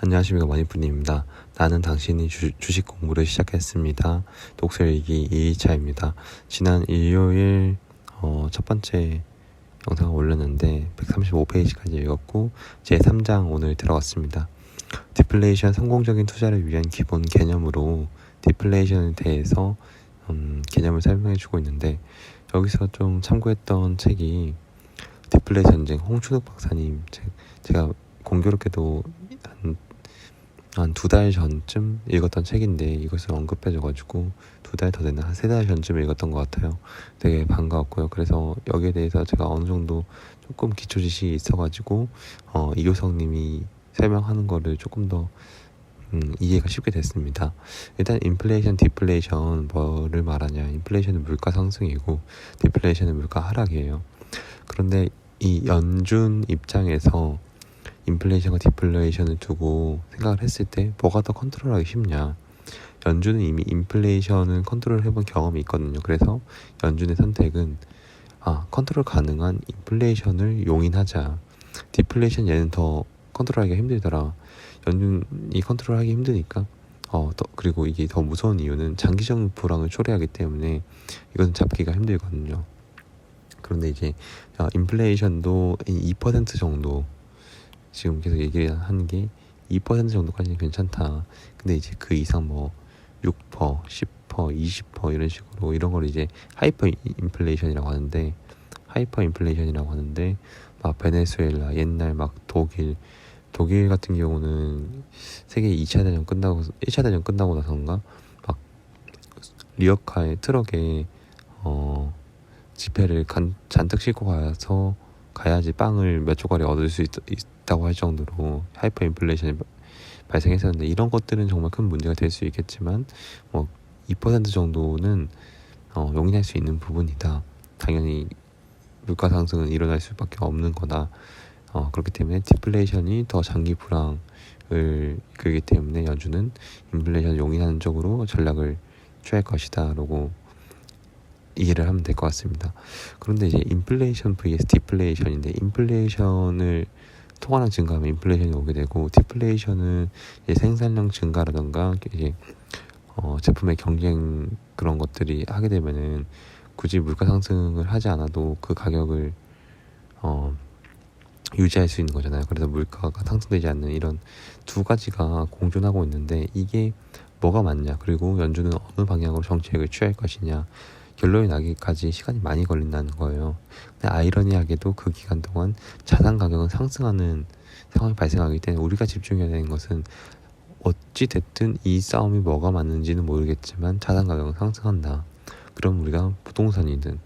안녕하십니까, 마니프님입니다. 나는 당신이 주식 공부를 시작했습니다. 독서일기 2일차입니다. 지난 일요일 첫 번째 영상을 올렸는데 135페이지까지 읽었고 제 3장 오늘 들어갔습니다. 디플레이션 성공적인 투자를 위한 기본 개념으로 디플레이션에 대해서 개념을 설명해주고 있는데, 여기서 좀 참고했던 책이 디플레 전쟁 홍춘욱 박사님 책, 제가 공교롭게도 한 2달 전쯤 읽었던 책인데 이것을 언급해줘가지고 2달 더 되나 한 3달 전쯤 읽었던 것 같아요. 되게 반가웠고요. 그래서 여기에 대해서 제가 어느 정도 조금 기초 지식이 있어가지고 이효성님이 설명하는 거를 조금 더 이해가 쉽게 됐습니다. 일단 인플레이션, 디플레이션 뭐를 말하냐? 인플레이션은 물가 상승이고 디플레이션은 물가 하락이에요. 그런데 이 연준 입장에서 인플레이션과 디플레이션을 두고 생각을 했을 때 뭐가 더 컨트롤하기 쉽냐? 연준은 이미 인플레이션을 컨트롤 해본 경험이 있거든요. 그래서 연준의 선택은 컨트롤 가능한 인플레이션을 용인하자. 디플레이션 얘는 더 컨트롤하기가 힘들더라. 연준이 컨트롤하기 힘드니까 그리고 이게 더 무서운 이유는 장기적 불황을 초래하기 때문에 이것은 잡기가 힘들거든요. 그런데 이제 인플레이션도 2% 정도, 지금 계속 얘기를 하는 게 2% 정도까지는 괜찮다. 근데 이제 그 이상 6%, 10%, 20% 이런 식으로 이런 걸 이제 하이퍼 인플레이션이라고 하는데, 막 베네수엘라, 옛날 막 독일 같은 경우는 세계 2차 대전 끝나고 1차 대전 끝나고 나서인가 막 리어카에 트럭에 지폐를 잔뜩 싣고 가야지 빵을 몇 조각이 얻을 수 있다고 할 정도로 하이퍼 인플레이션이 발생했었는데, 이런 것들은 정말 큰 문제가 될 수 있겠지만 2% 정도는 용인할 수 있는 부분이다. 당연히 물가 상승은 일어날 수밖에 없는 거다. 그렇기 때문에 디플레이션이 더 장기 불황을 이끌기 때문에 연준은 인플레이션을 용인하는 쪽으로 전략을 취할 것이다 라고 이해를 하면 될 것 같습니다. 그런데 이제 인플레이션 vs 디플레이션인데, 인플레이션을 통화량 증가하면 인플레이션이 오게 되고, 디플레이션은 이제 생산량 증가라던가 이제 제품의 경쟁 그런 것들이 하게 되면은 굳이 물가 상승을 하지 않아도 그 가격을 유지할 수 있는 거잖아요. 그래서 물가가 상승되지 않는 이런 두 가지가 공존하고 있는데, 이게 뭐가 맞냐, 그리고 연준은 어느 방향으로 정책을 취할 것이냐, 결론이 나기까지 시간이 많이 걸린다는 거예요. 근데 아이러니하게도 그 기간 동안 자산 가격은 상승하는 상황이 발생하기 때문에 우리가 집중해야 되는 것은, 어찌 됐든 이 싸움이 뭐가 맞는지는 모르겠지만 자산 가격은 상승한다. 그럼 우리가 부동산이든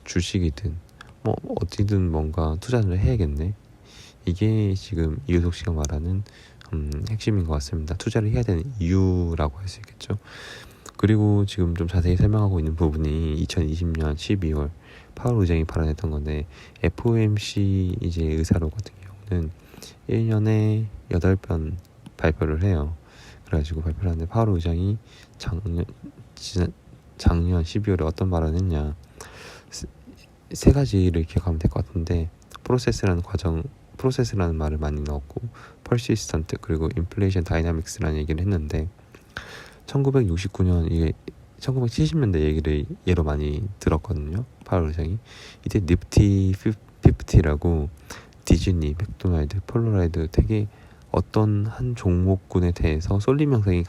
주식이든 어디든 뭔가 투자를 해야겠네. 이게 지금 이효석 씨가 말하는 핵심인 것 같습니다. 투자를 해야 되는 이유라고 할 수 있겠죠. 그리고 지금 좀 자세히 설명하고 있는 부분이 2020년 12월 파월 의장이 발언했던 건데, FOMC 이제 의사로 같은 경우는 1년에 8번 발표를 해요. 그래가지고 발표를 하는데, 파월 의장이 작년 12월에 어떤 말을 했냐, 세 가지를 기억하면 될 것 같은데, 프로세스라는 말을 많이 넣었고, 퍼시스턴트, 그리고 인플레이션 다이나믹스라는 얘기를 했는데, 1969년 이게 1970년대 얘기를 예로 많이 들었거든요. 파월 의장이 이때 니프티 50라고 디즈니, 맥도날드, 폴라로이드 되게 어떤 한 종목군에 대해서 쏠림 현상이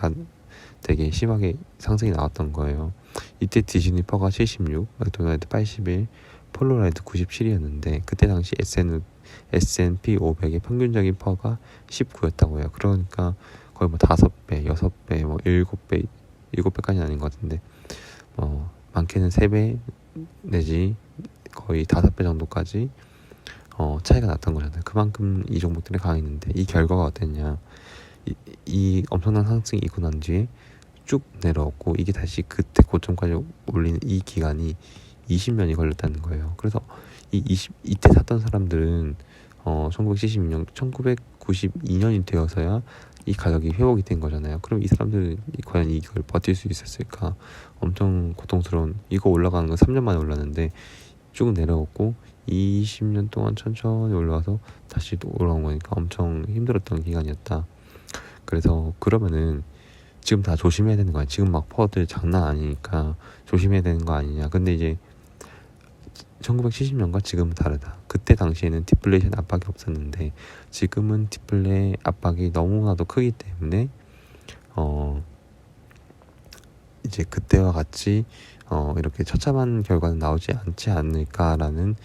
되게 심하게 상승이 나왔던 거예요. 이때 디즈니 퍼가 76, 맥도날드 81, 폴라로이드 97이었는데 그때 당시 S&P 500의 평균적인 퍼가 19였다고 해요. 그러니까 거의 5배, 6배, 7배까지는 아닌 것 같은데 많게는 3배 내지 거의 5배 정도까지 차이가 났던 거잖아요. 그만큼 이 종목들이 강했는데, 이 결과가 어땠냐, 이 엄청난 상승이 있고 난 뒤에 쭉 내려왔고, 이게 다시 그때 고점까지 올리는 이 기간이 20년이 걸렸다는 거예요. 그래서 이때 샀던 사람들은 1992년이 되어서야 이 가격이 회복이 된 거잖아요. 그럼 이 사람들은 과연 이걸 버틸 수 있었을까? 엄청 고통스러운, 이거 올라가는 건 3년 만에 올랐는데 쭉 내려왔고 20년 동안 천천히 올라와서 다시 또 올라온 거니까 엄청 힘들었던 기간이었다. 그래서 그러면은 지금 다 조심해야 되는 거야. 지금 막 퍼들 장난 아니니까 조심해야 되는 거 아니냐. 근데 이제 1970년과 지금은 다르다. 그때 당시에는 디플레이션 압박이 없었는데 지금은 디플레 압박이 너무나도 크기 때문에 이제 그때와 같이 이렇게 처참한 결과는 나오지 않지 않을까라는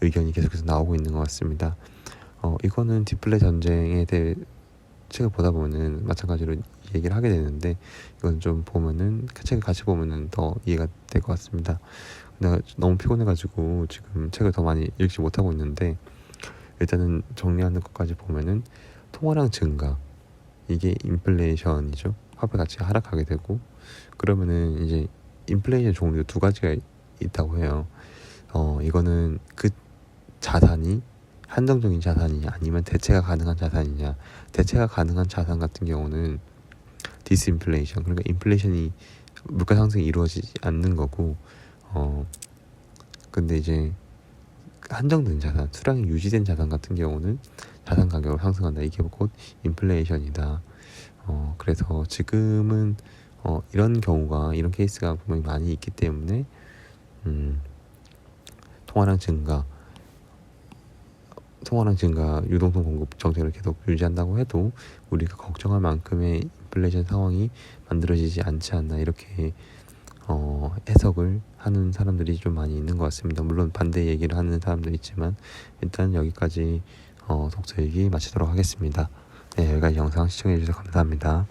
의견이 계속해서 나오고 있는 것 같습니다. 이거는 디플레 전쟁에 대해 책을 보다 보면은 마찬가지로 얘기를 하게 되는데 이건 좀 보면은 그 책을 같이 보면은 더 이해가 될 것 같습니다. 내가 너무 피곤해가지고 지금 책을 더 많이 읽지 못하고 있는데 일단은 정리하는 것까지 보면은 통화량 증가 이게 인플레이션이죠. 화폐 가치가 하락하게 되고 그러면은 이제 인플레이션 종류 두 가지가 있다고 해요. 이거는 그 자산이 한정적인 자산이냐 아니면 대체가 가능한 자산이냐. 대체가 가능한 자산 같은 경우는 디스인플레이션, 그러니까 인플레이션이 물가 상승이 이루어지지 않는 거고 근데 이제 한정된 자산, 수량이 유지된 자산 같은 경우는 자산 가격이 상승한다. 이게 곧 인플레이션이다. 그래서 지금은 이런 경우가, 이런 케이스가 분명히 많이 있기 때문에 통화량 증가, 유동성 공급 정책을 계속 유지한다고 해도 우리가 걱정할 만큼의 인플레이션 상황이 만들어지지 않지 않나, 이렇게 해석을 하는 사람들이 좀 많이 있는 것 같습니다. 물론 반대 얘기를 하는 사람도 있지만 일단 여기까지 독서 얘기 마치도록 하겠습니다. 네, 여기까지 영상 시청해 주셔서 감사합니다.